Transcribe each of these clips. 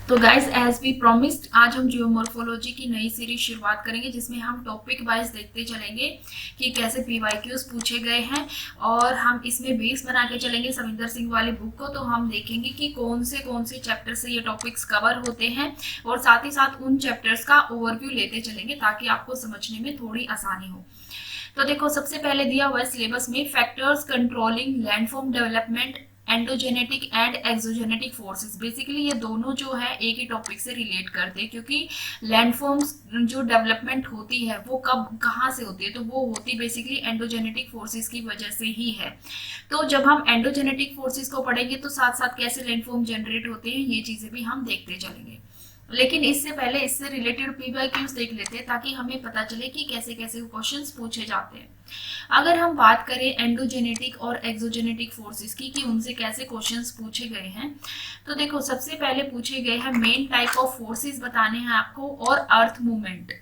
तो guys as we promised आज हम जियोमॉर्फोलॉजी की नई सीरीज शुरुआत करेंगे जिसमें हम टॉपिक वाइज देखते चलेंगे कि कैसे पीवाईक्यूज पूछे गए हैं और हम इसमें बेस बना के चलेंगे सविंदर सिंह वाली बुक को। तो हम देखेंगे कि कौन से चैप्टर से ये टॉपिक्स कवर होते हैं और साथ ही साथ उन चैप्टर्स का ओवरव्यू लेते चलेंगे ताकि आपको समझने में थोड़ी आसानी हो। तो देखो, सबसे पहले दिया हुआ है सिलेबस में factors controlling landform development, endogenetic and exogenetic forces. Basically ये दोनों जो है एक ही टॉपिक से रिलेट करते हैं, क्योंकि लैंडफॉर्म्स जो डेवलपमेंट होती है वो कब कहाँ से होती है, तो वो होती बेसिकली एंडोजेनेटिक फोर्सेस की वजह से ही है। तो जब हम एंडोजेनेटिक फोर्सेस को पढ़ेंगे तो साथ साथ कैसे लैंडफॉर्म जनरेट होते हैं ये चीजें भी हम देखते चलेंगे। लेकिन इससे पहले इससे रिलेटेड पीवाईक्यूज देख लेते हैं ताकि हमें पता चले कि कैसे कैसे क्वेश्चंस पूछे जाते हैं। अगर हम बात करें एंडोजेनेटिक और एक्सोजेनेटिक फोर्सेस की कि उनसे कैसे क्वेश्चंस पूछे गए हैं, तो देखो सबसे पहले पूछे गए हैं मेन टाइप ऑफ फोर्सेस बताने हैं आपको और earth movement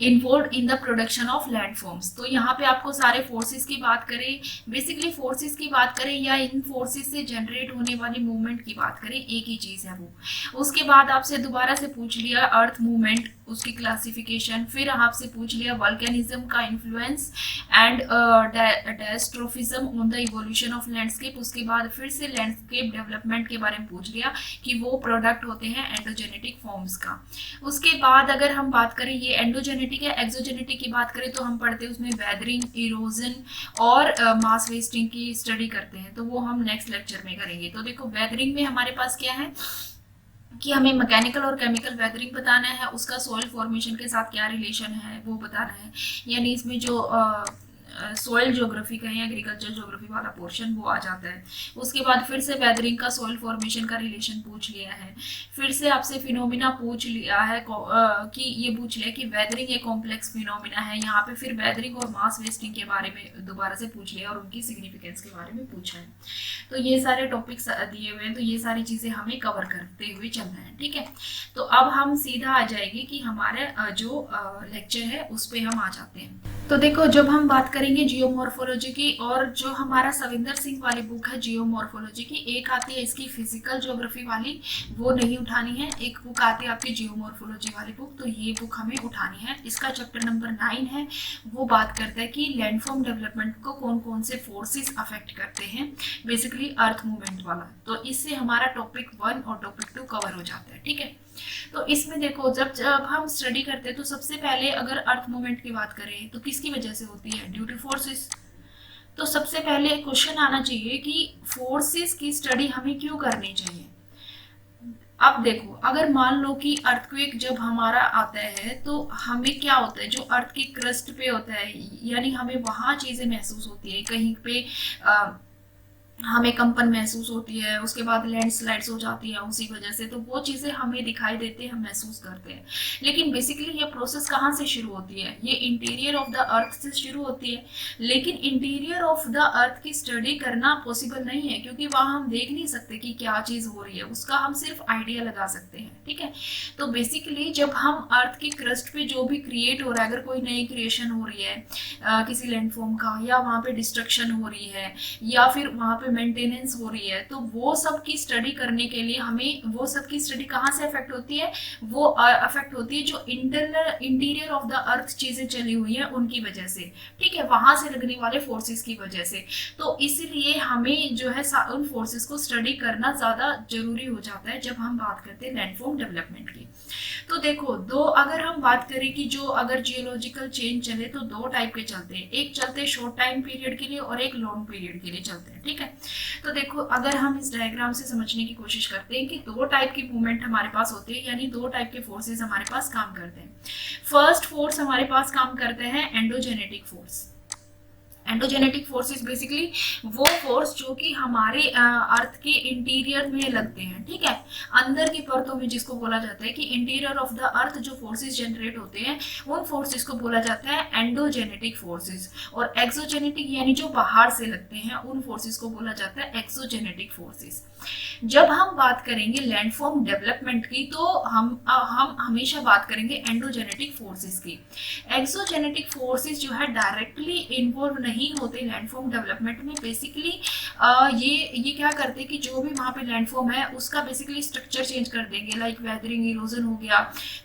involve in the production of landforms. तो यहाँ पे आपको सारे फोर्सेस की बात करें, बेसिकली फोर्सेस की बात करें या इन फोर्सेस से जनरेट होने वाली मूवमेंट की बात करें, एक ही चीज है वो। उसके बाद आपसे दोबारा से पूछ लिया अर्थ मूवमेंट, उसकी क्लासिफिकेशन, फिर आपसे पूछ लिया वल्केनिज्म का influence and diastrophism on the evolution of landscape. उसके बाद फिर से लैंडस्केप डेवलपमेंट के बारे में पूछ लिया कि वो प्रोडक्ट होते हैं एंडोजेनेटिक फॉर्म्स का। उसके बाद अगर हम बात करें ये एंडोजेनेटिक है, एक्सोजेनेटिक की बात करें तो हम पढ़ते हैं उसमें वेदरिंग, इरोजन और मास वेस्टिंग की स्टडी करते हैं, तो वो हम नेक्स्ट लेक्चर में करेंगे। तो देखो वेदरिंग में हमारे पास क्या है कि हमें मैकेनिकल और केमिकल वेदरिंग बताना है, उसका सॉइल फॉर्मेशन के साथ क्या रिलेशन है वो बताना है, यानी इसमें जो सॉइल ज्योग्राफी का है, एग्रीकल्चर ज्योग्राफी वाला पोर्शन वो आ जाता है। उसके बाद फिर से वेदरिंग का सॉइल फॉर्मेशन का रिलेशन पूछ लिया है, फिर से आपसे फिनोमिना पूछ लिया है कि ये पूछ लिया कि वेदरिंग एक कॉम्प्लेक्स फिनोमिना है। यहाँ पे फिर वेदरिंग और मास वेस्टिंग के बारे में दोबारा से पूछ लिया और उनकी सिग्निफिकेंस के बारे में पूछा है। तो ये सारे टॉपिक्स दिए हुए हैं, तो ये सारी चीजें हमें कवर करते हुए चलना है, ठीक है। तो अब हम सीधा आ जाएंगे कि हमारे जो लेक्चर है उस पर हम आ जाते हैं। तो देखो, जब हम बात करेंगे जियोमॉर्फोलॉजी की और जो हमारा सविंदर सिंह वाली बुक है जियोमॉर्फोलॉजी की, एक आती है इसकी फिजिकल ज्योग्राफी वाली, वो नहीं उठानी है। एक बुक आती है आपकी जियोमॉर्फोलॉजी वाली बुक, तो ये बुक हमें उठानी है। इसका चैप्टर नंबर 9 है, वो बात करता है कि लैंडफॉर्म डेवलपमेंट को कौन कौन से फोर्सेस अफेक्ट करते हैं, बेसिकली अर्थ मूवमेंट वाला। तो इससे हमारा टॉपिक 1 और टॉपिक 2 कवर हो जाता है, ठीक है। तो इसमें देखो, जब हम स्टडी करते हैं तो सबसे पहले अगर अर्थ मूवमेंट की बात करें तो किसकी वजह से होती है, ड्यू टू फोर्सेस। तो सबसे पहले क्वेश्चन आना चाहिए कि फोर्सेस की स्टडी हमें क्यों करनी चाहिए। अब देखो, अगर मान लो कि अर्थक्वेक जब हमारा आता है तो हमें क्या होता है, जो अर्थ की क्रस्ट पे होता है, यानी हमें वहां चीजें महसूस होती है, कहीं पे हमें कंपन महसूस होती है, उसके बाद लैंडस्लाइड्स हो जाती है उसी वजह से, तो वो चीजें हमें दिखाई देती है, हम महसूस करते हैं। लेकिन बेसिकली ये प्रोसेस कहाँ से शुरू होती है, ये इंटीरियर ऑफ द अर्थ से शुरू होती है। लेकिन इंटीरियर ऑफ द अर्थ की स्टडी करना पॉसिबल नहीं है, क्योंकि वहां हम देख नहीं सकते कि क्या चीज हो रही है, उसका हम सिर्फ आइडिया लगा सकते हैं, ठीक है। तो बेसिकली जब हम अर्थ की क्रस्ट पे जो भी क्रिएट हो रहा है, अगर कोई नई क्रिएशन हो रही है किसी लैंडफॉर्म का, या वहां पे डिस्ट्रक्शन हो रही है, या फिर वहां पे मेंटेनेंस हो रही है, तो वो सब की स्टडी करने के लिए हमें वो सब की स्टडी कहाँ से अफेक्ट होती है, वो अफेक्ट होती है जो इंटीरियर ऑफ द अर्थ चीजें चली हुई है उनकी वजह से, ठीक है, वहां से लगने वाले फोर्सेस की वजह से। तो इसलिए हमें जो है उन फोर्सेस को स्टडी करना ज्यादा जरूरी हो जाता है जब हम बात करते हैं लैंडफॉर्म डेवलपमेंट की। तो देखो, अगर हम बात करें कि जो अगर जियोलॉजिकल चेंज चले तो 2 टाइप के चलते हैं, एक चलते हैं शॉर्ट टाइम पीरियड के लिए और एक लॉन्ग पीरियड के लिए चलते हैं, ठीक है। तो देखो, अगर हम इस डायग्राम से समझने की कोशिश करते हैं कि 2 टाइप की मूवमेंट हमारे पास होती है, यानी 2 टाइप के फोर्सेस हमारे पास काम करते हैं। फर्स्ट फोर्स हमारे पास काम करते हैं endogenetic force. Endogenetic forces basically वो फोर्स जो कि हमारे अर्थ के इंटीरियर में लगते हैं, ठीक है, अंदर की परतों में, जिसको बोला जाता है कि इंटीरियर ऑफ द अर्थ जो फोर्सेस जनरेट होते हैं उन फोर्सेस को बोला जाता है एंडोजेनेटिक फोर्सेस। और एक्सोजेनेटिक यानी जो बाहर से लगते हैं उन फोर्सेस को बोला जाता है एक्सोजेनेटिक फोर्सेस। जब हम बात करेंगे लैंडफॉर्म डेवलपमेंट की तो हम हमेशा बात करेंगे एंडोजेनेटिक फोर्सेस की। एक्सोजेनेटिक फोर्सेस जो है डायरेक्टली इन्वॉल्व नहीं नहीं होते लैंडफॉर्म डेवलपमेंट में, बेसिकली ये क्या करते हैं कि जो भी वहाँ पे लैंडफॉर्म है उसका बेसिकली स्ट्रक्चर चेंज कर देंगे, लाइक वेदरिंग, इरोजन हो गया,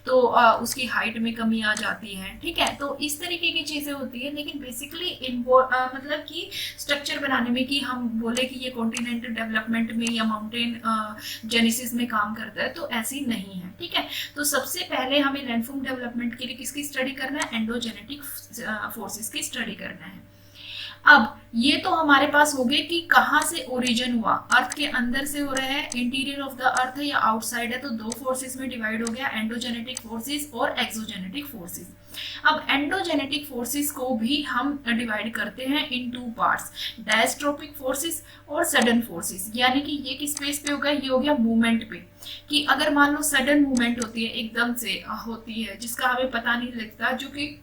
तो उसकी हाइट में कमी आ जाती है, ठीक है। तो इस तरीके की चीजें होती है, लेकिन बेसिकली मतलब कि स्ट्रक्चर बनाने में कि हम बोले कि ये कॉन्टिनेंटल डेवलपमेंट में या माउंटेन जेनेसिस में काम करता है, तो ऐसी नहीं है, ठीक है। तो सबसे पहले हमें लैंडफॉर्म डेवलपमेंट के लिए किसकी स्टडी करना है, एंडोजेनेटिक फोर्सेस की स्टडी करना है। अब ये तो हमारे पास हो गए कि कहाँ से ओरिजिन हुआ, अर्थ के अंदर से हो रहा है, इंटीरियर ऑफ द अर्थ है या आउटसाइड है, तो दो फोर्सेस में डिवाइड हो गया, एंडोजेनेटिक फोर्सेस और एक्सोजेनेटिक फोर्सेस। अब एंडोजेनेटिक फोर्सेस को भी हम डिवाइड करते हैं इन टू पार्ट्स, डायस्ट्रोपिक फोर्सेस और सडन फोर्सेस। यानी कि ये किस बेस पे हो गया, ये हो गया मूवमेंट पे, कि अगर मान लो सडन मूवमेंट होती है, एकदम से होती है, जिसका हमें पता नहीं लगता, जो कि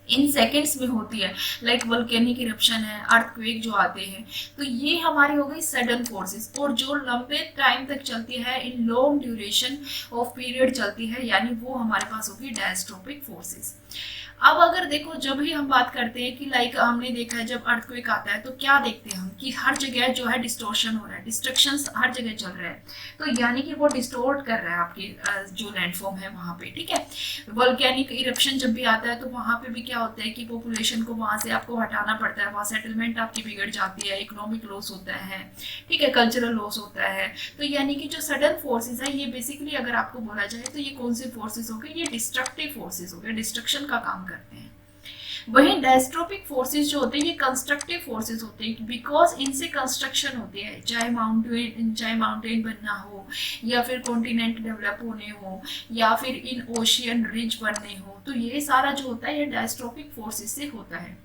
इन सेकेंड्स में होती है, लाइक वोल्केनिक इरप्शन है, अर्थक्वेक जो आते हैं, तो ये हमारी हो गई सडन फोर्सेस, और जो लंबे टाइम तक चलती है, in long duration of period चलती है, यानी वो हमारे पास होगी डायस्ट्रोपिक फोर्सेस। अब अगर देखो, जब भी हम बात करते हैं कि लाइक हमने देखा है जब अर्थक्वेक आता है तो क्या देखते हैं हम कि हर जगह जो है डिस्टोर्शन हो रहा है, डिस्ट्रक्शंस हर जगह चल रहा है, तो यानी कि वो डिस्टोर्ट कर रहा है आपके जो लैंडफॉर्म है वहां पे, ठीक है। वोल्केनिक इरप्शन जब भी आता है तो वहां पे भी क्या होता है कि पॉपुलेशन को वहां से आपको हटाना पड़ता है, वहां सेटलमेंट आपकी बिगड़ जाती है, इकोनॉमिक लॉस होता है, ठीक है, कल्चरल लॉस होता है। तो यानी कि जो सडन फोर्सेज है, ये बेसिकली अगर आपको बोला जाए तो ये कौन से फोर्सेज हो गए, ये डिस्ट्रक्टिव फोर्सेज हो गए, डिस्ट्रक्शन का काम करते हैं। वहीं डायस्ट्रोपिक फोर्सेस जो होते हैं ये कंस्ट्रक्टिव फोर्सेस होते हैं, बिकॉज इनसे कंस्ट्रक्शन होती है, चाहे माउंटेन बनना हो, या फिर कॉन्टिनेंट डेवलप होने हो, या फिर इन ओशियन रिज बनने हो, तो ये सारा जो होता है ये डायस्ट्रोपिक फोर्सेस से होता है।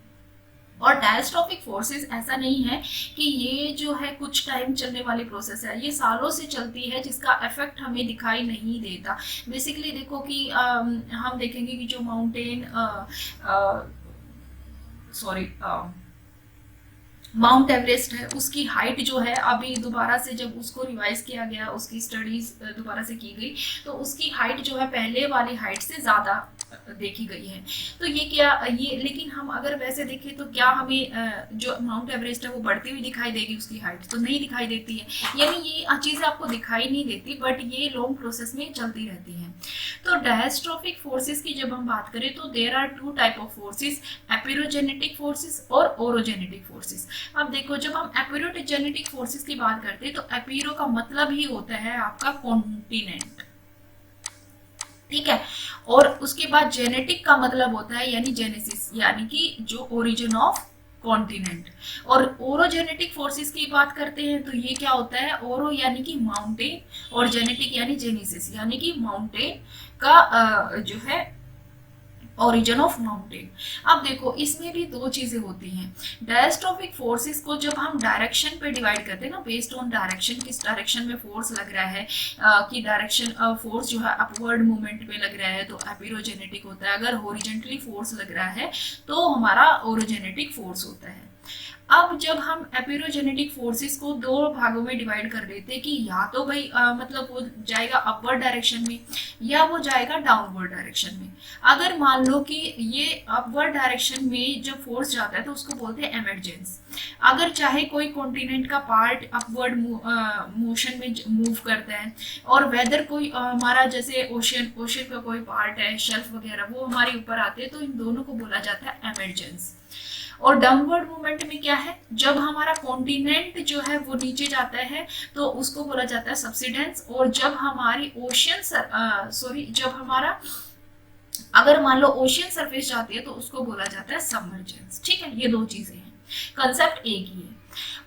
और डायस्ट्रोपिक फोर्सेस ऐसा नहीं है कि ये जो है कुछ टाइम चलने वाली प्रोसेस है, ये सालों से चलती है, जिसका इफेक्ट हमें दिखाई नहीं देता। बेसिकली देखो कि हम देखेंगे कि जो माउंटेन माउंट एवरेस्ट है, उसकी हाइट जो है अभी दोबारा से जब उसको रिवाइज किया गया, उसकी स्टडीज दोबारा से की गई, तो उसकी हाइट जो है पहले वाली हाइट से ज्यादा देखी गई है। तो ये लेकिन हम अगर वैसे देखें तो क्या हमें जो माउंट एवरेस्ट है वो बढ़ती हुई दिखाई देगी, उसकी हाइट तो नहीं दिखाई देती है, यानी ये चीजें आपको दिखाई नहीं देती, बट ये लॉन्ग प्रोसेस में चलती रहती है। तो डायस्ट्रोफिक फोर्सेस की जब हम बात करें तो there are two type of forces, epeirogenetic forces और ओरोजेनेटिक फोर्सेस। अब देखो, जब हम एपिरोजेनेटिक फोर्सेस की बात करते हैं तो एपिरो का मतलब ही होता है आपका कॉन्टिनेंट, ठीक है, और उसके बाद जेनेटिक का मतलब होता है यानी जेनेसिस, यानी कि जो ओरिजिन ऑफ कॉन्टिनेंट। और ओरोजेनेटिक फोर्सेस की बात करते हैं तो ये क्या होता है, ओरो यानी कि माउंटेन, और जेनेटिक यानी जेनेसिस, यानी कि माउंटेन का जो है ओरिजिन ऑफ माउंटेन। अब देखो, इसमें भी दो चीजें होती हैं। डायस्ट्रोफिक फोर्सेस को जब हम डायरेक्शन पे डिवाइड करते हैं ना, बेस्ड ऑन डायरेक्शन, किस डायरेक्शन में फोर्स लग रहा है, कि डायरेक्शन फोर्स जो है अपवर्ड मूवमेंट में लग रहा है तो एपिरोजेनेटिक होता है, अगर हॉरिजॉन्टली फोर्स लग रहा है तो हमारा ओरोजेनेटिक फोर्स होता है। अब जब हम एपिरोजेनेटिक फोर्सेस को दो भागों में डिवाइड कर देते हैं कि या तो भाई मतलब वो जाएगा अपवर्ड डायरेक्शन में या वो जाएगा डाउनवर्ड डायरेक्शन में। अगर मान लो कि ये अपवर्ड डायरेक्शन में जब फोर्स जाता है तो उसको बोलते हैं एमर्जेंस। अगर चाहे कोई कॉन्टिनेंट का पार्ट अपवर्ड मोशन में मूव करता है और वेदर कोई हमारा जैसे ओशन का कोई पार्ट है, शेल्फ वगैरह, वो हमारे ऊपर आते हैं, तो इन दोनों को बोला जाता है एमर्जेंस। और डाउनवर्ड मूवमेंट में क्या है, जब हमारा कॉन्टिनेंट जो है वो नीचे जाता है तो उसको बोला जाता है सबसिडेंस। और जब हमारी जब हमारा अगर मान लो ओशियन सरफेस जाती है तो उसको बोला जाता है सबमर्जेंस, ठीक है। ये दो चीजें हैं, कंसेप्ट एक ही है।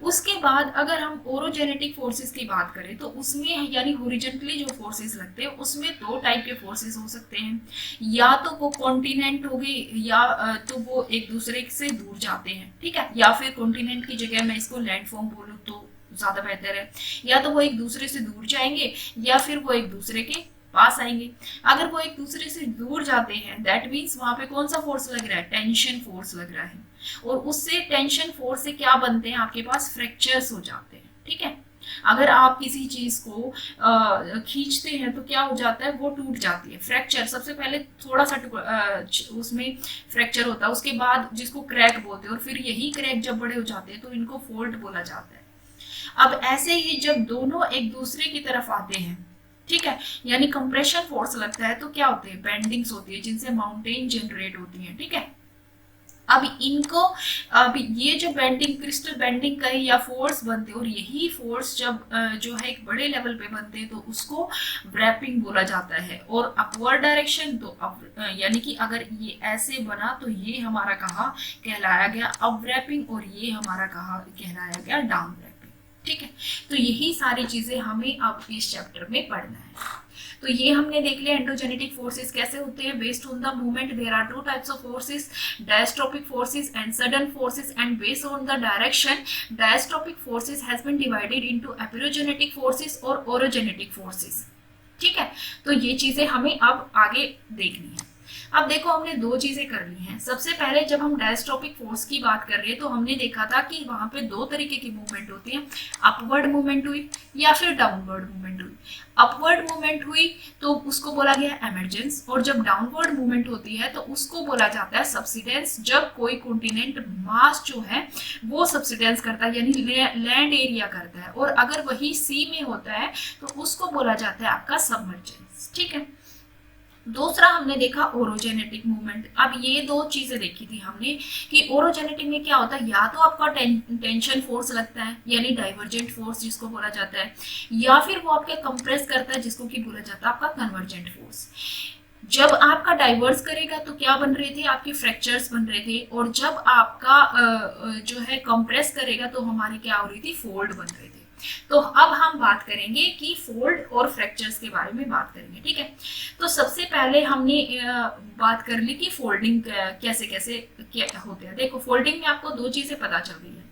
उसके बाद अगर हम ओरोजेनेटिक फोर्सेस की बात करें तो उसमें यानी हॉरिजॉन्टली जो फोर्सेस लगते हैं उसमें दो टाइप के फोर्सेस हो सकते हैं, या तो वो कॉन्टिनेंट हो गई या तो वो एक दूसरे से दूर जाते हैं, ठीक है, या फिर कॉन्टिनेंट की जगह मैं इसको लैंडफॉर्म बोलूँ तो ज्यादा बेहतर है, या तो वो एक दूसरे से दूर जाएंगे या फिर वो एक दूसरे के पास आएंगे। अगर वो एक दूसरे से दूर जाते हैं दैट मीन्स वहां पे कौन सा फोर्स लग रहा है, टेंशन फोर्स लग रहा है, और उससे टेंशन फोर्स से क्या बनते हैं, आपके पास फ्रैक्चर्स हो जाते हैं, ठीक है। अगर आप किसी चीज को खींचते हैं तो क्या हो जाता है, वो टूट जाती है। फ्रैक्चर सबसे पहले थोड़ा सा उसमें फ्रैक्चर होता है, उसके बाद जिसको क्रैक बोलते हैं, और फिर यही क्रैक जब बड़े हो जाते हैं तो इनको फोल्ड बोला जाता है। अब ऐसे ही जब दोनों एक दूसरे की तरफ आते हैं, ठीक है, यानी कंप्रेशन फोर्स लगता है, तो क्या होते हैं, बेंडिंग्स होती है जिनसे माउंटेन जनरेट होती है। ठीक है, अब इनको, अब ये जो बेंडिंग, क्रिस्टल बेंडिंग का या फोर्स बनते हैं, और यही फोर्स जब जो है एक बड़े लेवल पे बनते हैं तो उसको व्रैपिंग बोला जाता है। और अपवर्ड डायरेक्शन तो यानी कि अगर ये ऐसे बना तो ये हमारा कहा कहलाया गया अप व्रैपिंग, और ये हमारा कहा कहलाया गया डाउन व्रैपिंग। ठीक है, तो यही सारी चीजें हमें अब इस चैप्टर में पढ़ना है। तो ये हमने देख लिया एंडोजेनेटिक फोर्सेस कैसे होते हैं। Based on the movement there are two types of forces, diastrophic forces and sudden forces, and based on the direction diastrophic forces has been divided into epeirogenetic forces और ओरोजेनेटिक फोर्सेस। ठीक है, तो ये चीजें हमें अब आगे देखनी है। अब देखो, हमने दो चीजें करनी है। सबसे पहले जब हम डायस्ट्रोपिक फोर्स की बात कर रहे हैं तो हमने देखा था कि वहां पे दो तरीके की मूवमेंट होती है, अपवर्ड मूवमेंट हुई या फिर डाउनवर्ड मूवमेंट हुई। अपवर्ड मूवमेंट हुई तो उसको बोला गया एमर्जेंस, और जब डाउनवर्ड मूवमेंट होती है तो उसको बोला जाता है सबसिडेंस। जब कोई कॉन्टिनेंट मास जो है वो सबसिडेंस करता है, यानी लैंड एरिया करता है, और अगर वही सी में होता है तो उसको बोला जाता है आपका सबमर्जेंस। ठीक है, दूसरा हमने देखा ओरोजेनेटिक मूवमेंट। अब ये दो चीजें देखी थी हमने कि ओरोजेनेटिक में क्या होता है, या तो आपका टेंशन फोर्स लगता है यानी डाइवर्जेंट फोर्स जिसको बोला जाता है, या फिर वो आपके कंप्रेस करता है जिसको कि बोला जाता है आपका कन्वर्जेंट फोर्स। जब आपका डाइवर्स करेगा तो क्या बन रहे थे, आपके फ्रैक्चर्स बन रहे थे, और जब आपका जो है कंप्रेस करेगा तो हमारी क्या हो रही थी, फोल्ड बन रहे थे। तो अब हम बात करेंगे कि फोल्ड और फ्रैक्चर्स के बारे में बात करेंगे। ठीक है, तो सबसे पहले हमने बात कर ली कि फोल्डिंग कैसे कैसे क्या होते हैं। देखो, फोल्डिंग में आपको दो चीजें पता चल रही है,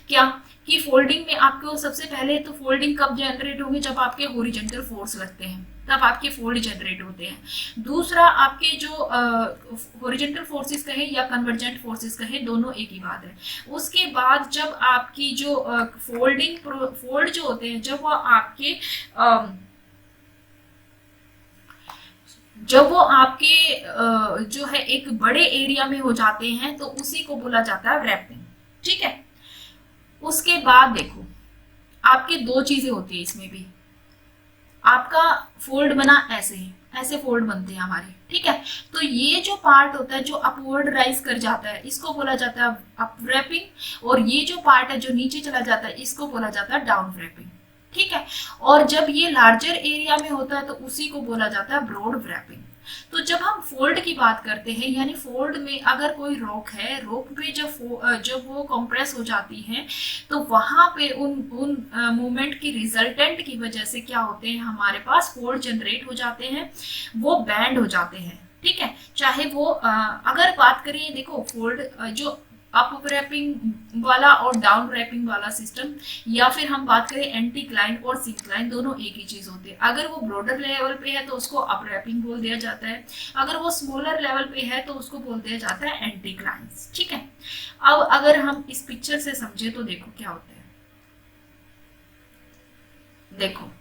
क्या कि फोल्डिंग में आपको सबसे पहले तो फोल्डिंग कब जनरेट होगी, जब आपके हॉरिजॉन्टल फोर्स लगते हैं तब आपके फोल्ड जनरेट होते हैं। दूसरा, आपके जो हॉरिजॉन्टल फोर्सेस कहे या कन्वर्जेंट फोर्सेस कहे, दोनों एक ही बात है। उसके बाद जब आपकी जो फोल्ड जो होते हैं, जब वो आपके जो है एक बड़े एरिया में हो जाते हैं तो उसी को बोला जाता है रैपिंग। ठीक है, उसके बाद देखो, आपके दो चीजें होती है इसमें भी। आपका फोल्ड बना ऐसे फोल्ड बनते हैं हमारे। ठीक है, तो ये जो पार्ट होता है जो अपवर्ड राइज कर जाता है इसको बोला जाता है अप व्रैपिंग, और ये जो पार्ट है जो नीचे चला जाता है इसको बोला जाता है डाउन व्रैपिंग। ठीक है, और जब ये लार्जर एरिया में होता है तो उसी को बोला जाता है ब्रॉड व्रैपिंग। तो जब हम फोल्ड की बात करते हैं, यानी फोल्ड में अगर कोई रॉक है, रॉक पे जब वो कंप्रेस हो जाती है तो वहां पे उन मूवमेंट की रिजल्टेंट की वजह से क्या होते हैं, हमारे पास फोल्ड जनरेट हो जाते हैं, वो बैंड हो जाते हैं। ठीक है, चाहे वो अगर बात करें, देखो फोल्ड जो अप रैपिंग वाला और डाउन रैपिंग वाला सिस्टम, या फिर हम बात करें एंटीक्लाइन और सिंक्लाइन, दोनों एक ही चीज होती है। अगर वो ब्रॉडर लेवल पे है तो उसको अप रैपिंग बोल दिया जाता है, अगर वो स्मॉलर लेवल पे है तो उसको बोल दिया जाता है एंटीक्लाइंस। ठीक है, अब अगर हम इस पिक्चर से समझे तो देखो क्या होता है। देखो,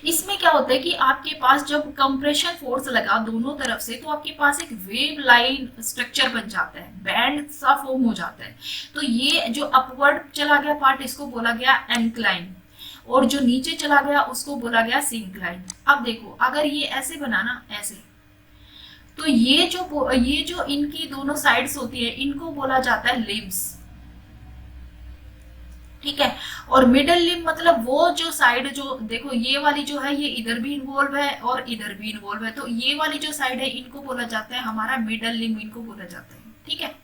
इसमें क्या होता है कि आपके पास जब कंप्रेशन फोर्स लगा दोनों तरफ से तो आपके पास एक वेव लाइन स्ट्रक्चर बन जाता है, बैंड सा फॉर्म हो जाता है। तो ये जो अपवर्ड चला गया पार्ट इसको बोला गया एंक्लाइन, और जो नीचे चला गया उसको बोला गया सिंक्लाइन। अब देखो, अगर ये ऐसे बनाना ऐसे, तो ये जो इनकी दोनों साइड्स होती है इनको बोला जाता है लिम्स। ठीक है, और मिडल लिम मतलब वो जो साइड, जो देखो ये वाली जो है ये इधर भी इन्वॉल्व है और इधर भी इन्वॉल्व है, तो ये वाली जो साइड है इनको बोला जाता है हमारा मिडल लिम, इनको बोला जाता है। ठीक है,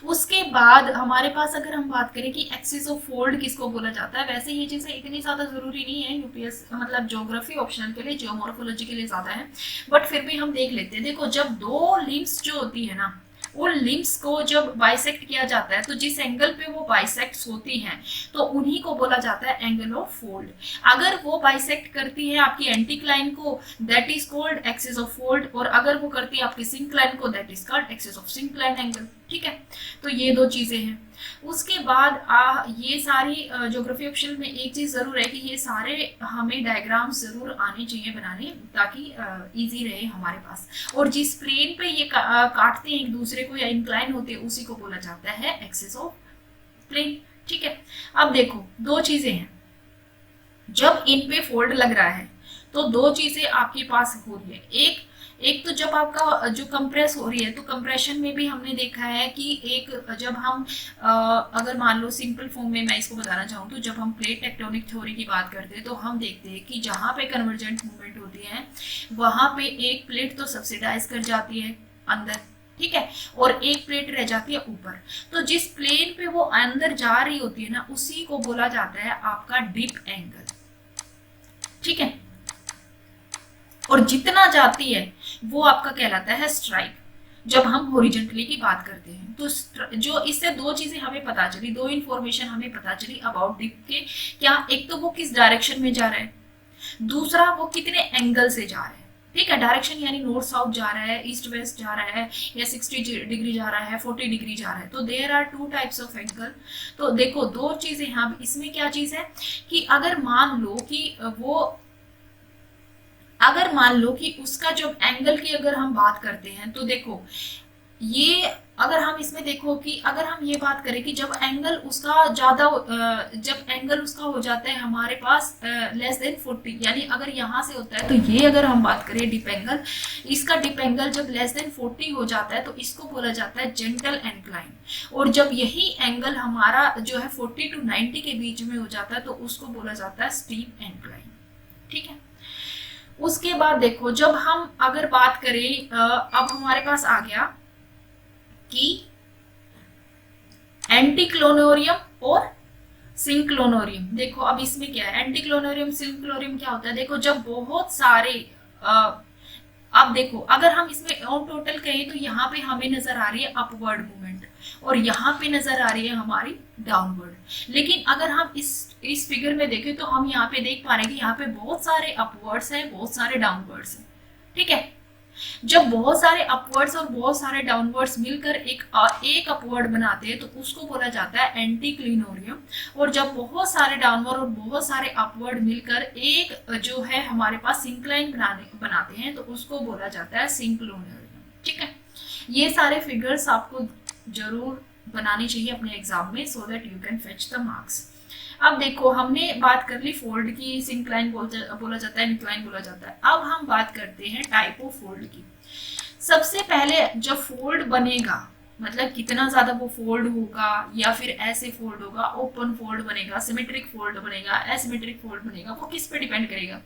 उसके बाद हमारे पास अगर हम बात करें कि एक्सिस ऑफ फोल्ड किसको बोला जाता है, वैसे ये चीजें इतनी ज्यादा जरूरी नहीं है यूपीएस मतलब ज्योग्राफी ऑप्शनल के लिए, जियोमॉर्फोलॉजी के लिए ज्यादा है, बट फिर भी हम देख लेते हैं। देखो, जब दो लिम्स जो होती है ना, उन लिम्स को जब बाइसेक्ट किया जाता है तो जिस एंगल पे वो बाइसेक्ट होती हैं तो उन्हीं को बोला जाता है एंगल ऑफ फोल्ड। अगर वो बाइसेक्ट करती है आपकी एंटीक्लाइन को, that is called axis of fold, और अगर वो करती है आपकी सिंक्लाइन को, that is called axis of syncline angle. ठीक है, तो ये दो चीजें हैं। उसके बाद ये सारी ज्योग्राफी ऑप्शन में एक चीज जरूर है कि ये सारे हमें डायग्राम्स जरूर आने चाहिए बनाने, ताकि इजी रहे हमारे पास। और जिस प्लेन पे ये काटते हैं एक दूसरे को या इंक्लाइन होते हैं उसी को बोला जाता है एक्सिस ऑफ प्लेन। ठीक है, अब देखो दो चीजें हैं, जब इन पे फोल्ड लग रहा है तो दो चीजें आपके पास हो रही है। एक तो जब आपका जो कंप्रेस हो रही है, तो कंप्रेशन में भी हमने देखा है कि एक जब हम अगर मान लो सिंपल फॉर्म में मैं इसको बताना चाहूँ तो जब हम प्लेट टेक्टोनिक थ्योरी की बात करते हैं तो हम देखते हैं कि जहाँ पे कन्वर्जेंट मूवमेंट होती है वहां पे एक प्लेट तो सब्सिडाइज कर जाती है अंदर, ठीक है, और एक प्लेट रह जाती है ऊपर। तो जिस प्लेन पे वो अंदर जा रही होती है ना, उसी को बोला जाता है आपका डिप एंगल। ठीक है, और जितना जाती है वो आपका कहलाता है स्ट्राइक, जब हम हॉरिजॉन्टली की बात करते हैं। तो जो इससे दो चीजें हमें पता चली, दो इन्फॉर्मेशन हमें पता चली अबाउट डिप के, क्या एक तो वो किस डायरेक्शन में जा रहा है, दूसरा वो कितने एंगल से जा रहा है। ठीक है, डायरेक्शन यानी नॉर्थ साउथ जा रहा है, ईस्ट वेस्ट जा रहा है, या 60 डिग्री जा रहा है, 40 डिग्री जा रहा है। तो there are two types of angle. तो देखो दो चीजें यहाँ इसमें क्या चीज है कि अगर मान लो कि उसका जो एंगल की अगर हम बात करते हैं तो देखो ये, अगर हम इसमें देखो कि अगर हम ये बात करें कि जब एंगल उसका हो जाता है हमारे पास लेस देन 40, यानी अगर यहाँ से होता है तो ये अगर हम बात करें डिप एंगल, इसका डिप एंगल जब लेस देन 40 हो जाता है तो इसको बोला जाता है जेंटल एंक्लाइन। और जब यही एंगल हमारा जो है 40 to 90 के बीच में हो जाता है तो उसको बोला जाता है स्टीप एंक्लाइन। ठीक है, उसके बाद देखो जब हम अगर बात करें अब हमारे पास आ गया कि एंटीक्लोनोरियम और सिंक्लोनोरियम। देखो अब इसमें क्या है, एंटीक्लोनोरियम सिंक्लोनोरियम क्या होता है, देखो जब बहुत सारे अब देखो अगर हम इसमें ऑन टोटल कहें तो यहाँ पे हमें नजर आ रही है अपवर्ड मूवमेंट और यहाँ पे नजर आ रही है हमारी डाउनवर्ड। लेकिन अगर हम इस फिगर में देखें तो हम यहाँ पे देख पा रहे हैं कि यहाँ पे बहुत सारे अपवर्ड्स हैं, बहुत सारे डाउनवर्ड्स हैं। ठीक है, जब बहुत सारे अपवर्ड्स और बहुत सारे डाउनवर्ड्स मिलकर एक अपवर्ड बनाते हैं तो उसको बोला जाता है एंटीक्लिनोरियम। और जब बहुत सारे डाउनवर्ड और बहुत सारे अपवर्ड मिलकर एक जो है हमारे पास सिंक्लाइन बनाते हैं तो उसको बोला जाता है सिंक्लोनोरियम। ठीक है, ये सारे फिगर्स आपको जरूर बनानी चाहिए अपने एग्जाम में so that you can fetch the marks. अब देखो हमने बात कर ली फोल्ड की, सिंक्लाइन बोला जाता है, इंक्लाइन बोला जाता है। अब हम बात करते हैं टाइप ऑफ फोल्ड की। सबसे पहले जब फोल्ड बनेगा मतलब कितना ज्यादा वो फोल्ड होगा, या फिर ऐसे फोल्ड होगा, ओपन फोल्ड बनेगा, सिमेट्रिक फोल्ड बनेगा, एसिमेट्रिक फोल्ड बनेगा, वो किस पे डिपेंड करेगा।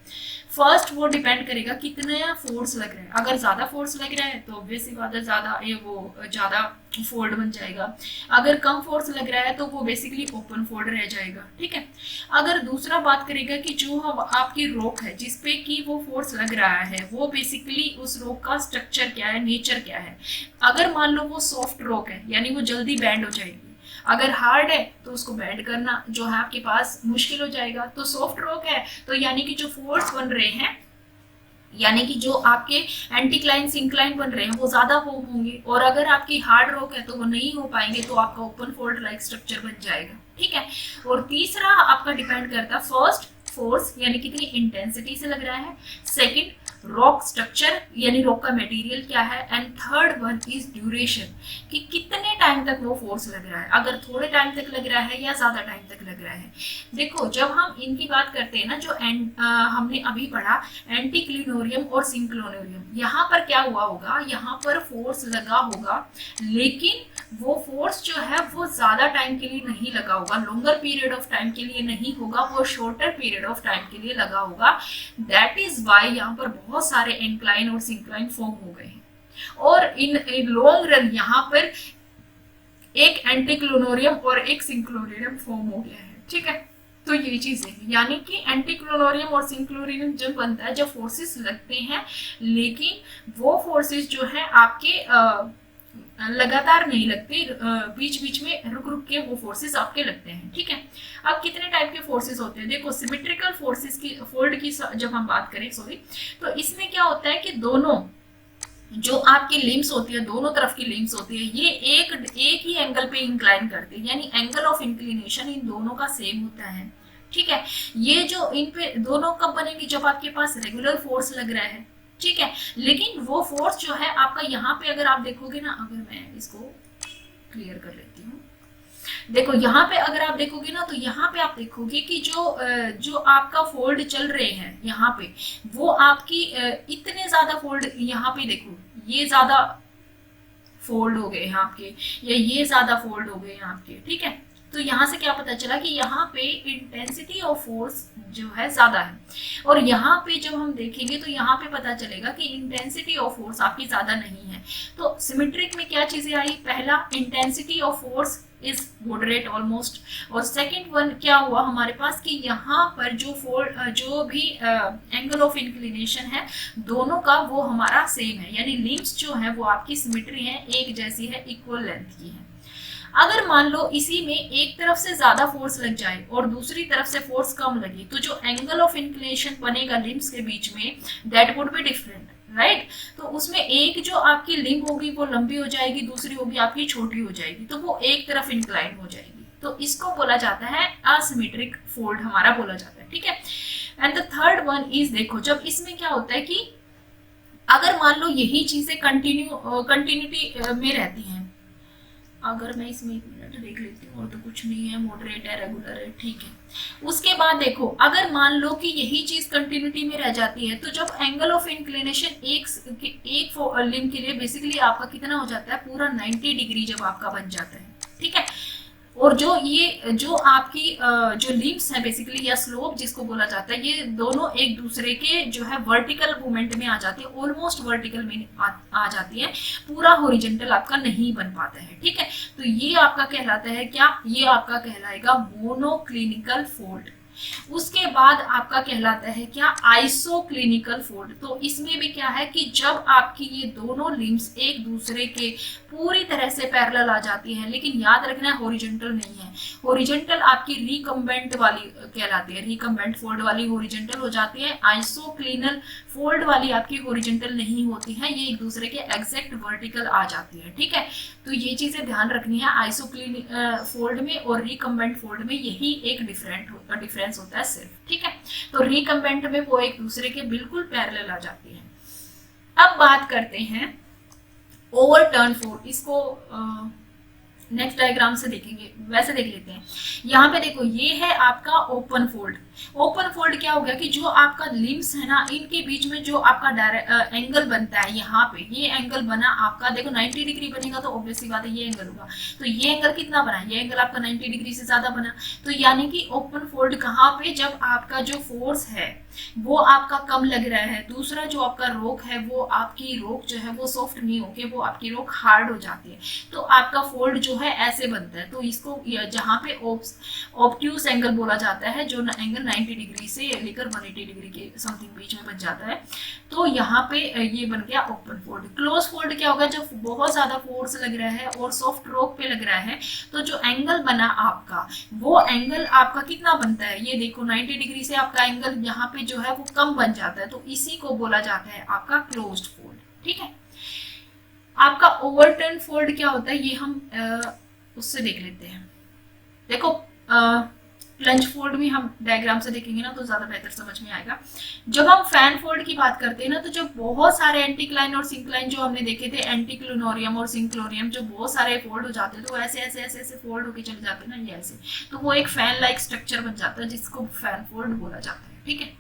फर्स्ट वो डिपेंड करेगा कितना फोर्स लग रहा है। अगर ज्यादा फोर्स लग रहा है तो ऑब्वियस सी बात है ज्यादा फोल्ड बन जाएगा। अगर कम फोर्स लग रहा है तो वो बेसिकली ओपन फोल्ड रह जाएगा। ठीक है, अगर दूसरा बात करेगा कि जो आपकी रॉक है जिसपे कि वो फोर्स लग रहा है वो बेसिकली उस रॉक का स्ट्रक्चर क्या है, नेचर क्या है। अगर मान लो वो सॉफ्ट रॉक है यानी वो जल्दी बैंड हो जाएगी, अगर हार्ड है तो उसको बैंड करना जो है आपके पास मुश्किल हो जाएगा। तो सॉफ्ट रॉक है तो यानी कि जो फोर्स बन रहे हैं, यानी कि जो आपके एंटीक्लाइन सिंक्लाइन बन रहे हैं वो ज्यादा फॉर्म होंगे, और अगर आपकी हार्ड रॉक है तो वो नहीं हो पाएंगे, तो आपका ओपन फोल्ड लाइक स्ट्रक्चर बन जाएगा। ठीक है, और तीसरा आपका डिपेंड करता है फर्स्ट फोर्स यानी कितनी इंटेंसिटी से लग रहा है, सेकंड रॉक स्ट्रक्चर यानी रॉक का मटेरियल क्या है, and third one is duration कि कितने टाइम तक वो फोर्स लग रहा है, अगर थोड़े टाइम तक लग रहा है या ज्यादा टाइम तक लग रहा है। देखो जब हम इनकी बात करते हैं ना, जो हमने अभी पढ़ा एंटीक्लिनोरियम और सिंक्लोनोरियम, यहाँ पर क्या हुआ होगा, यहाँ पर फोर्स लगा होगा लेकिन वो फोर्स जो है वो ज्यादा टाइम के लिए नहीं लगा होगा, लॉन्गर पीरियड ऑफ टाइम के लिए नहीं होगा, वो शॉर्टर पीरियड ऑफ टाइम के लिए लगा होगा। दैट इज वाई यहाँ पर बहुत सारे इंक्लाइन और सिंक्लाइन फॉर्म हो गए हैं, और इन लॉन्ग रन यहाँ पर एक एंटीक्लोनोरियम और एक सिंक्लोनोरियम फॉर्म हो गया है। ठीक है, तो ये चीजें यानी कि एंटीक्लोनोरियम और सिंक्लोनोरियम जब बनता है जब फोर्सेस लगते हैं, लेकिन वो फोर्सेस जो है आपके लगातार नहीं लगते, बीच बीच में रुक रुक के वो फोर्सेस आपके लगते हैं। ठीक है, अब कितने टाइप के फोर्सेस होते हैं, देखो सिमेट्रिकल फोर्सेस की फोल्ड की जब हम बात करें तो इसमें क्या होता है कि दोनों जो आपकी लिम्स होती है, दोनों तरफ की लिम्स होती है, ये एक ही एंगल पे इंक्लाइन करती है, यानी एंगल ऑफ इंक्लिनेशन इन दोनों का सेम होता है। ठीक है, ये जो इन पे दोनों कब बनेंगी, जब आपके पास रेगुलर फोर्स लग रहा है। ठीक है, लेकिन वो फोर्स जो है आपका यहाँ पे अगर आप देखोगे ना, अगर मैं इसको क्लियर कर लेती हूँ, देखो यहाँ पे अगर आप देखोगे ना, तो यहाँ पे आप देखोगे कि जो आपका फोल्ड चल रहे हैं यहाँ पे, वो आपकी इतने ज्यादा फोल्ड, यहाँ पे देखो ये ज्यादा फोल्ड हो गए हैं आपके, या ये ज्यादा फोल्ड हो गए हैं आपके। ठीक है, तो यहाँ से क्या पता चला कि यहाँ पे इंटेंसिटी ऑफ फोर्स जो है ज्यादा है, और यहाँ पे जब हम देखेंगे तो यहाँ पे पता चलेगा कि इंटेंसिटी ऑफ फोर्स आपकी ज्यादा नहीं है। तो सिमेट्रिक में क्या चीजें आई, पहला intensity of force is moderate almost, और सेकंड वन क्या हुआ हमारे पास कि यहाँ पर जो भी एंगल ऑफ इंक्लिनेशन है दोनों का वो हमारा सेम है, यानी लिम्स जो है वो आपकी सिमेट्री है, एक जैसी है, इक्वल लेंथ की है। अगर मान लो इसी में एक तरफ से ज्यादा फोर्स लग जाए और दूसरी तरफ से फोर्स कम लगे, तो जो एंगल ऑफ इंक्लिनेशन बनेगा लिम्स के बीच में, that would be different, right. तो उसमें एक जो आपकी लिंब होगी वो लंबी हो जाएगी, दूसरी होगी आपकी छोटी हो जाएगी, तो वो एक तरफ इंक्लाइन हो जाएगी, तो इसको बोला जाता है असिमेट्रिक फोल्ड, हमारा बोला जाता है। ठीक है, and the third one is, देखो जब इसमें क्या होता है कि अगर मान लो यही चीजें कंटिन्यूटी में रहती हैं, अगर मैं इसमें 1 मिनट देख लेती हूँ, और तो कुछ नहीं है, मॉडरेट है, रेगुलर है, ठीक है। उसके बाद देखो अगर मान लो कि यही चीज कंटिन्यूटी में रह जाती है, तो जब एंगल ऑफ इंक्लिनेशन एक लिम्ब के लिए बेसिकली आपका कितना हो जाता है, पूरा 90 डिग्री जब आपका बन जाता है। ठीक है, और जो आपकी जो लिम्स है बेसिकली, या स्लोप जिसको बोला जाता है, ये दोनों एक दूसरे के जो है वर्टिकल मूवमेंट में आ जाती है, ऑलमोस्ट वर्टिकल में आ जाती है, पूरा हॉरिजॉन्टल आपका नहीं बन पाता है। ठीक है, तो ये आपका कहलाता है क्या, ये आपका कहलाएगा मोनोक्लिनिकल फोल्ड। उसके बाद आपका कहलाता है क्या, आइसोक्लिनिकल फोल्ड। तो इसमें भी क्या है कि जब आपकी ये दोनों लिम्स एक दूसरे के पूरी तरह से पैरेलल आ जाती हैं, लेकिन याद रखना है हॉरिजॉन्टल नहीं है, हॉरिजॉन्टल आपकी रिकम्बेंट वाली कहलाती है, रिकम्बेंट फोल्ड वाली हॉरिजॉन्टल हो जाती है, आइसोक्लिनल फोल्ड वाली आपकी हॉरिजॉन्टल नहीं होती है, ये एक दूसरे के एग्जैक्ट वर्टिकल आ जाती है। ठीक है, तो ये चीजें ध्यान रखनी है, आइसोक्लिनिक फोल्ड में और रिकम्बेंट फोल्ड में यही एक डिफरेंस होता है सिर्फ। ठीक है, तो रिकम्बेंट में वो एक दूसरे के बिल्कुल पैरेलल आ जाती है। अब बात करते हैं ओवरटर्न फोल्ड, इसको नेक्स्ट डायग्राम से देखेंगे, वैसे देख लेते हैं। यहाँ पे देखो ये है आपका ओपन फोल्ड। ओपन फोल्ड क्या हो गया कि जो आपका लिम्स है ना, इनके बीच में जो आपका एंगल बनता है, यहाँ पे ये एंगल बना आपका, देखो 90 डिग्री बनेगा तो ऑब्वियसली बात है ये एंगल होगा, तो ये एंगल कितना बना, ये एंगल आपका 90 डिग्री से ज्यादा बना। तो यानी कि ओपन फोल्ड कहाँ पे, जब आपका जो फोर्स है वो आपका कम लग रहा है, दूसरा जो आपका रोक है वो आपकी रोक जो है वो सॉफ्ट नहीं होके वो आपकी रोक हार्ड हो जाती है, तो आपका फोल्ड जो है ऐसे बनता है। तो इसको जहाँ पे ऑब्ट्यूस एंगल बोला जाता है, जो एंगल 90 डिग्री से लेकर 180 डिग्री के समथिंग बीच में बन जाता है, तो यहाँ पे ये बन गया ओपन फोल्ड। क्लोज फोल्ड क्या होगा, जब बहुत ज्यादा फोर्स लग रहा है और सॉफ्ट रोक पे लग रहा है, तो जो एंगल बना आपका वो एंगल आपका कितना बनता है, ये देखो 90 डिग्री से आपका एंगल यहाँ पे जो है वो कम बन जाता है, तो इसी को बोला जाता है आपका क्लोज्ड फोल्ड। ठीक है, आपका ओवरटर्न फोल्ड क्या होता है, ये हम उससे देख लेते हैं। देखो प्लंज फोल्ड भी हम डायग्राम से देखेंगे ना तो ज्यादा बेहतर समझ में आएगा। जब हम फैन फोल्ड की बात करते हैं ना, तो जब बहुत सारे एंटीक्लाइन और सिंक्लाइन जो हमने देखे थे, एंटीक्लोनोरियम और सिंक्लोरियम, जो बहुत सारे फोल्ड हो जाते हैं, तो ऐसे ऐसे ऐसे ऐसे फोल्ड होके चले जाते हैं ना, ये ऐसे, तो वो एक फैन लाइक स्ट्रक्चर बन जाता है जिसको फैन फोल्ड बोला जाता है। ठीक है,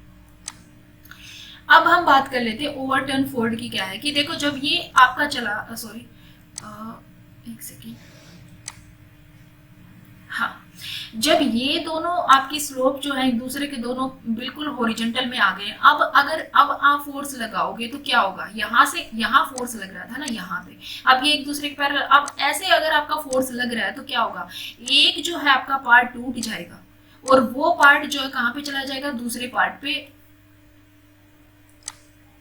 अब हम बात कर लेते हैं ओवरटर्न फोल्ड की। क्या है कि देखो जब ये आपका चला, सॉरी एक सेकेंड, हाँ, जब ये दोनों आपकी स्लोप जो है एक दूसरे के दोनों बिल्कुल हॉरिजॉन्टल में आ गए, अब आप फोर्स लगाओगे तो क्या होगा, यहाँ से यहाँ फोर्स लग रहा था ना यहाँ पे, अब ये एक दूसरे के पैरेलल, अब ऐसे अगर आपका फोर्स लग रहा है तो क्या होगा, एक जो है आपका पार्ट टूट जाएगा और वो पार्ट जो है कहाँ पे चला जाएगा, दूसरे पार्ट पे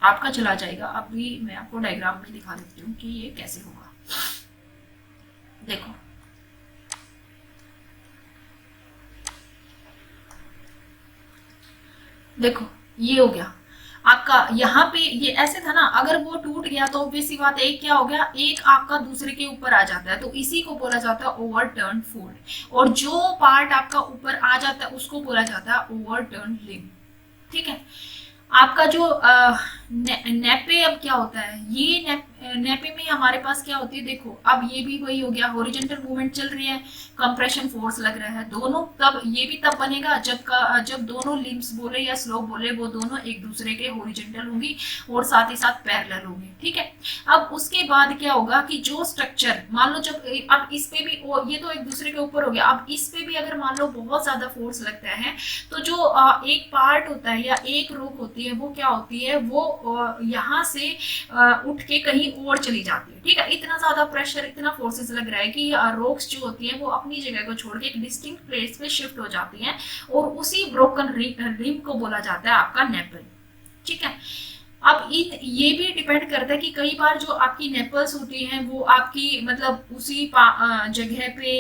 आपका चला जाएगा। अभी मैं आपको डायग्राम में दिखा देती हूँ कि ये कैसे होगा। देखो देखो ये हो गया, आपका यहाँ पे ये ऐसे था ना, अगर वो टूट गया तो ऑब्वियस सी बात है, एक क्या हो गया, एक आपका दूसरे के ऊपर आ जाता है, तो इसी को बोला जाता है ओवरटर्न फोल्ड। और जो पार्ट आपका ऊपर आ जाता है उसको बोला जाता है ओवरटर्न लिम्ब। ठीक है। आपका जो नेपे अब क्या होता है, ये नेपे में हमारे पास क्या होती है, देखो अब ये भी वही हो गया, हॉरिजॉन्टल मूवमेंट चल रही है, कंप्रेशन फोर्स लग रहा है दोनों, तब ये भी तब बनेगा जब दोनों लिम्स बोले या स्लोप बोले वो दोनों एक दूसरे के हॉरिजॉन्टल होंगी और साथ ही साथ पैरेलल होंगी। ठीक है। अब उसके बाद क्या होगा कि जो स्ट्रक्चर मान लो जब अब इस पे भी ये तो एक दूसरे के ऊपर हो गया, अब इस पे भी अगर मान लो बहुत ज्यादा फोर्स लगता है तो जो एक पार्ट होता है या एक रोक होती है वो क्या होती है, वो यहाँ से उठ के कहीं और चली जाती है। ठीक है। इतना ज्यादा प्रेशर, इतना फोर्सेस लग रहा है कि रोक्स जो होती हैं वो अपनी जगह को छोड़ के एक डिस्टिंक्ट प्लेस पे शिफ्ट हो जाती हैं और उसी ब्रोकन रिम को बोला जाता है आपका नेपल। ठीक है। अब ये भी डिपेंड करता है कि कई बार जो आपकी नेपल्स होती हैं वो आपकी मतलब उसी जगह पे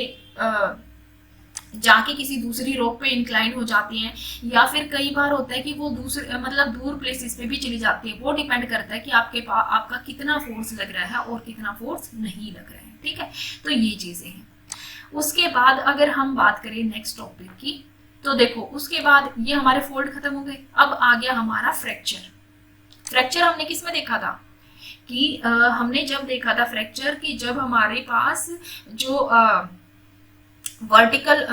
जाके किसी दूसरी रोक पे इंक्लाइन हो जाती हैं, या फिर कई बार होता है कि वो दूसरे मतलब दूर प्लेसेस पे भी चली जाती है। वो डिपेंड करता है कि आपके पास आपका कितना फोर्स लग रहा है और कितना फोर्स नहीं लग रहा है। ठीक है। तो ये चीजें हैं। उसके बाद अगर हम बात करें नेक्स्ट टॉपिक की, तो देखो उसके बाद ये हमारे फोल्ड खत्म हो गए, अब आ गया हमारा फ्रैक्चर। फ्रैक्चर हमने किस में देखा था कि हमने जब देखा था फ्रैक्चर कि जब हमारे पास जो वर्टिकल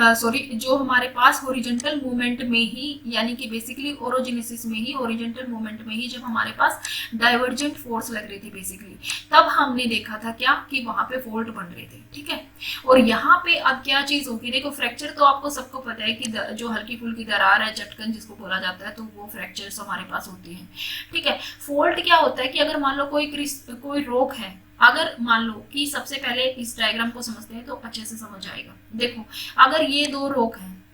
जो हमारे पास हॉरिजॉन्टल मूवमेंट में ही, यानी कि बेसिकली ओरोजेनेसिस में ही, हॉरिजॉन्टल मूवमेंट में ही जब हमारे पास डाइवर्जेंट फोर्स लग रही थी बेसिकली, तब हमने देखा था क्या कि वहां पे फोल्ड बन रहे थे। ठीक है। और यहाँ पे अब क्या चीज होगी, देखो फ्रैक्चर तो आपको सबको पता है कि जो हल्की फुल्की दरार है, चटकन जिसको बोला जाता है, तो वो फ्रैक्चर्स हमारे पास होते हैं। ठीक है। फोल्ड क्या होता है कि अगर मान लो कोई रोक है, अगर मान लो कि सबसे पहले इस डायग्राम को समझते हैं तो अच्छे से समझ आएगा। देखो अगर ये दो रोक हैं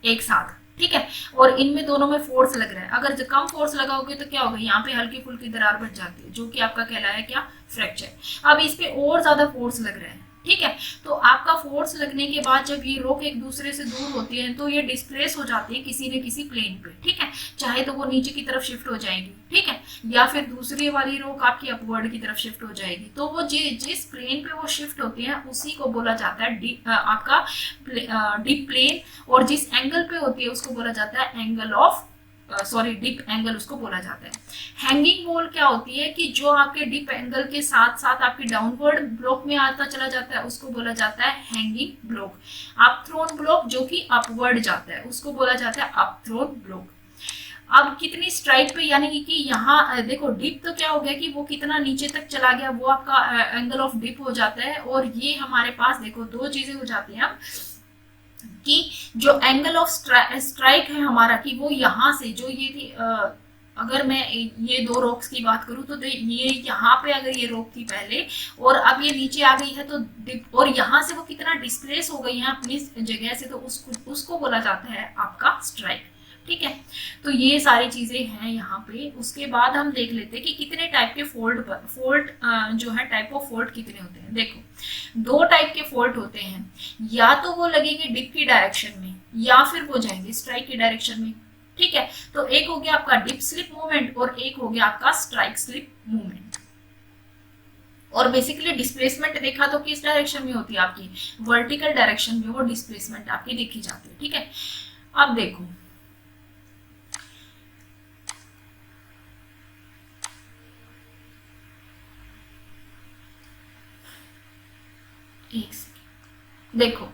एक साथ, ठीक है, और इनमें दोनों में फोर्स लग रहा है, अगर कम फोर्स लगाओगे तो क्या होगा, यहाँ पे हल्की फुल्की दरार बच जाती है, जो कि आपका कहलाया क्या, फ्रैक्चर। अब इस पे और ज्यादा फोर्स लग रहा है। ठीक है। तो आपका फोर्स लगने के बाद जब ये रोक एक दूसरे से दूर होती है तो ये डिस्प्लेस हो जाती है किसी न किसी प्लेन पे। ठीक है। चाहे तो वो नीचे की तरफ शिफ्ट हो जाएगी, ठीक है, या फिर दूसरी वाली रोक आपकी अपवर्ड की तरफ शिफ्ट हो जाएगी। तो वो जिस प्लेन पे वो शिफ्ट होती है उसी को बोला जाता है आपका डिप प्लेन, और जिस एंगल पे होती है उसको बोला जाता है एंगल ऑफ डिप एंगल उसको बोला जाता है। हैंगिंग वॉल क्या होती है कि जो आपके डिप एंगल के साथ साथ आपके डाउनवर्ड ब्लॉक में आता चला जाता है उसको बोला जाता है hanging block. Up thrown block जो कि अपवर्ड जाता है उसको बोला जाता है अप थ्रोन ब्लॉक। अब कितनी स्ट्राइक पे, यानी कि यहाँ देखो डिप तो क्या हो गया कि वो कितना नीचे तक चला गया, वो आपका एंगल ऑफ डिप हो जाता है। और ये हमारे पास देखो दो चीजें हो जाती हैं अब कि जो एंगल ऑफ स्ट्राइक है हमारा कि वो यहाँ से जो ये थी, अगर मैं ये दो रोक्स की बात करूं तो ये यहाँ पे अगर ये रोक थी पहले और अब ये नीचे आ गई है तो और यहाँ से वो कितना डिस्प्लेस हो गई है अपनी जगह से, तो उसको बोला जाता है आपका स्ट्राइक। ठीक है। तो ये सारी चीजें हैं यहाँ पे। उसके बाद हम देख लेते हैं कि कितने टाइप के फोल्ड जो है टाइप ऑफ फोल्ड कितने होते हैं। देखो दो टाइप के फोल्ड होते हैं, या तो वो लगेंगे डिप की डायरेक्शन में या फिर वो जाएंगे स्ट्राइक की डायरेक्शन में। ठीक है। तो एक हो गया आपका डिप स्लिप मूवमेंट और एक हो गया आपका स्ट्राइक स्लिप मूवमेंट। और बेसिकली डिस्प्लेसमेंट देखा तो किस डायरेक्शन में होती है, आपकी वर्टिकल डायरेक्शन में वो डिस्प्लेसमेंट आपकी देखी जाती है। ठीक है। अब देखो देखो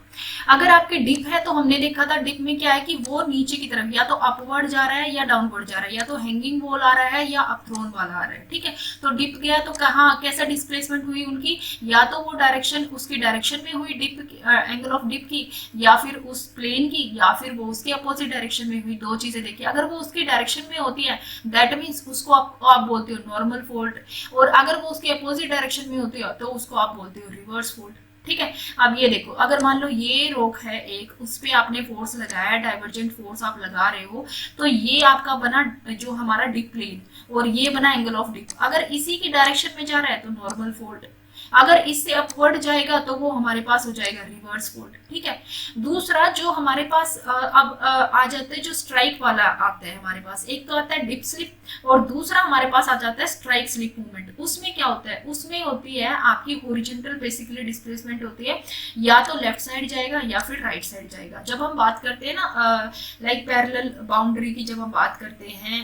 अगर आपके डिप है तो हमने देखा था डिप में क्या है कि वो नीचे की तरफ या तो अपवर्ड जा रहा है या डाउनवर्ड जा रहा है, या तो हैंगिंग वॉल आ रहा है या अपथ्रोन वाला आ रहा है। ठीक है। तो डिप गया तो कहाँ कैसा डिस्प्लेसमेंट हुई उनकी, या तो वो डायरेक्शन उसकी डायरेक्शन में हुई डिप एंगल ऑफ डिप की, या फिर उस प्लेन की, या फिर वो उसके अपोजिट डायरेक्शन में हुई। दो चीजें देखिए, अगर वो उसकी डायरेक्शन में होती है दैट मीन्स उसको आप बोलते हो नॉर्मल फोल्ड, और अगर वो उसके अपोजिट डायरेक्शन में होती है तो उसको आप बोलते हो रिवर्स फोल्ड। ठीक है। अब ये देखो अगर मान लो ये रोक है एक, उस पे आपने फोर्स लगाया, डाइवर्जेंट फोर्स आप लगा रहे हो, तो ये आपका बना जो हमारा डिप प्लेन और ये बना एंगल ऑफ डिप। अगर इसी की डायरेक्शन में जा रहा है तो नॉर्मल फोल्ड, अगर इससे अपवर्ड जाएगा तो वो हमारे पास हो जाएगा रिवर्स फोल्ड। ठीक है, दूसरा जो हमारे पास अब आ जाते हैं जो स्ट्राइक वाला आता है हमारे पास, एक तो आता है डिप स्लिप और दूसरा हमारे पास आ जाता है स्ट्राइक स्लिप मूवमेंट। उसमें क्या होता है, उसमें होती है आपकी हॉरिजॉन्टल बेसिकली डिस्प्लेसमेंट होती है, या तो लेफ्ट साइड जाएगा या फिर राइट साइड जाएगा। जब हम बात करते हैं ना लाइक पैरेलल बाउंड्री की, जब हम बात करते हैं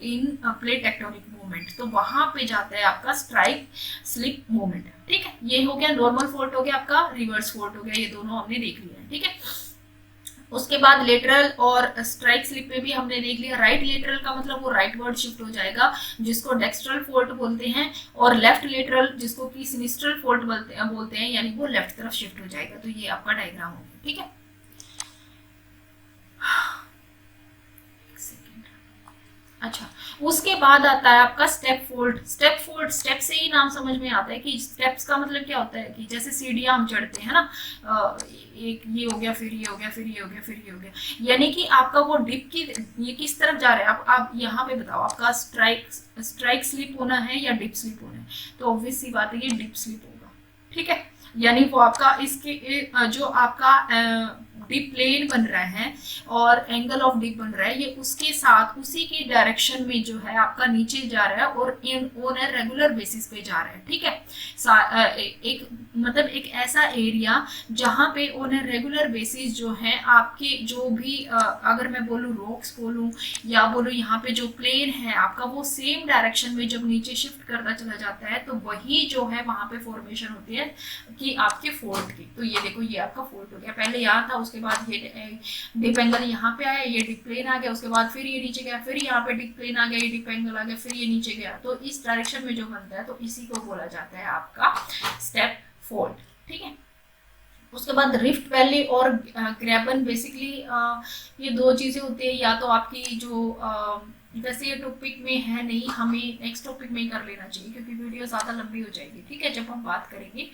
इन प्लेट टेक्टोनिक मूवमेंट, तो वहां पे जाता है आपका स्ट्राइक स्लिप मूवमेंट। ठीक है, ये हो गया नॉर्मल फोल्ड, हो गया आपका रिवर्स फोल्ड हो गया, ये दोनों हमने देख लिया है। ठीक है, उसके बाद लेटरल और स्ट्राइक स्लिप में भी हमने देख लिया। राइट लेटरल का मतलब वो राइट वर्ड शिफ्ट हो जाएगा, जिसको डेक्स्ट्रल फोल्ड बोलते हैं, और लेफ्ट लेटरल जिसको कि सिनिस्ट्रल फोल्ड बोलते हैं, यानी वो लेफ्ट तरफ शिफ्ट हो जाएगा। तो ये आपका डायग्राम हो गया। ठीक है, अच्छा, उसके बाद आता है आपका step fold. Step fold, step से ही नाम समझ में आता है कि स्टेप्स का मतलब क्या होता है कि जैसे सीढ़ियां हम चढ़ते हैं ना, एक ये हो गया, फिर ये हो गया, फिर ये हो गया, फिर ये हो गया, यानी कि आपका वो डिप की ये किस तरफ जा रहा है। आप यहाँ पे बताओ, आपका स्ट्राइक स्लिप होना है या डिप स्लिप होना है? तो ऑब्वियस सी बात है ये डिप स्लिप होगा। ठीक है, यानी वो आपका इसके जो आपका डिप प्लेन बन रहा है और एंगल ऑफ डिप बन रहा है, ये उसके साथ उसी की डायरेक्शन में जो है आपका नीचे जा रहा है और ऑन ए रेगुलर बेसिस पे जा रहा है। ठीक है, एक मतलब एक ऐसा एरिया जहां पे ऑन ए रेगुलर बेसिस जो है आपके जो भी अगर मैं बोलूँ रॉक्स बोलूँ या बोलूँ यहाँ पे जो प्लेन है आपका, वो सेम डायरेक्शन में जब नीचे शिफ्ट करता चला जाता है, तो वही जो है वहां पे फॉर्मेशन होती है कि आपके फोल्ड की। तो ये देखो, ये आपका फोल्ड हो गया, पहले यहाँ था, उसके बाद ये डिप एंगल यहाँ पे आया, ये डिप प्लेन आ गया, उसके बाद फिर ये नीचे गया, फिर यहाँ पे डिप प्लेन आ गया, ये डिप एंगल आ गया, फिर ये नीचे गया। तो इस डायरेक्शन में जो बनता है, तो इसी को बोला जाता है आपका स्टेप फोल्ड। ठीक है, उसके बाद रिफ्ट वैली और ग्रैबन, बेसिकली ये दो चीजें होती है। या तो आपकी जो वैसे ये टॉपिक में है नहीं, हमें नेक्स्ट टॉपिक में ही कर लेना चाहिए क्योंकि वीडियो ज़्यादा लंबी हो जाएगी। ठीक है, जब हम बात करेंगे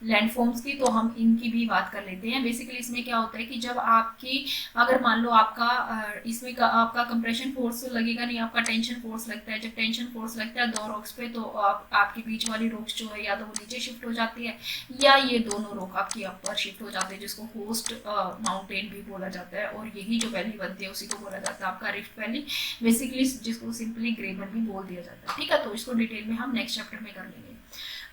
लैंडफॉर्म्स की तो हम इनकी भी बात कर लेते हैं। बेसिकली इसमें क्या होता है कि जब आपकी अगर मान लो आपका इसमें आपका कंप्रेशन फोर्स लगेगा नहीं, आपका टेंशन फोर्स लगता है। जब टेंशन फोर्स लगता है दो रॉक्स पे, तो आपकी बीच वाली रॉक्स जो है या तो वो नीचे शिफ्ट हो जाती है या ये दोनों रॉक आपकी अपर शिफ्ट हो जाते हैं, जिसको होस्ट माउंटेन भी बोला जाता है। और यही जो वैली बनती है उसी को बोला जाता है आपका रिफ्ट वैली, बेसिकली जिसको सिंपली ग्रेबन भी बोल दिया जाता है। ठीक है, तो इसको डिटेल में हम नेक्स्ट चैप्टर में कर लेंगे।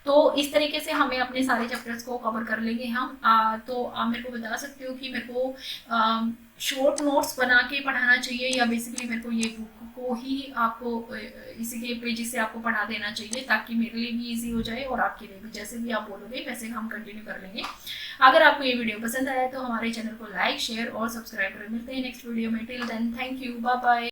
तो इस तरीके से हमें अपने सारे चैप्टर्स को कवर कर लेंगे हम। तो आप मेरे को बता सकते हो कि मेरे को शॉर्ट नोट्स बना के पढ़ाना चाहिए या बेसिकली मेरे को ये बुक को ही आपको इसी के पेजेस से आपको पढ़ा देना चाहिए, ताकि मेरे लिए भी इजी हो जाए और आपके लिए भी। जैसे भी आप बोलोगे वैसे हम कंटिन्यू कर लेंगे। अगर आपको ये वीडियो पसंद आया तो हमारे चैनल को लाइक, शेयर और सब्सक्राइब करें। मिलते हैं नेक्स्ट वीडियो में। Till then, thank you, bye bye.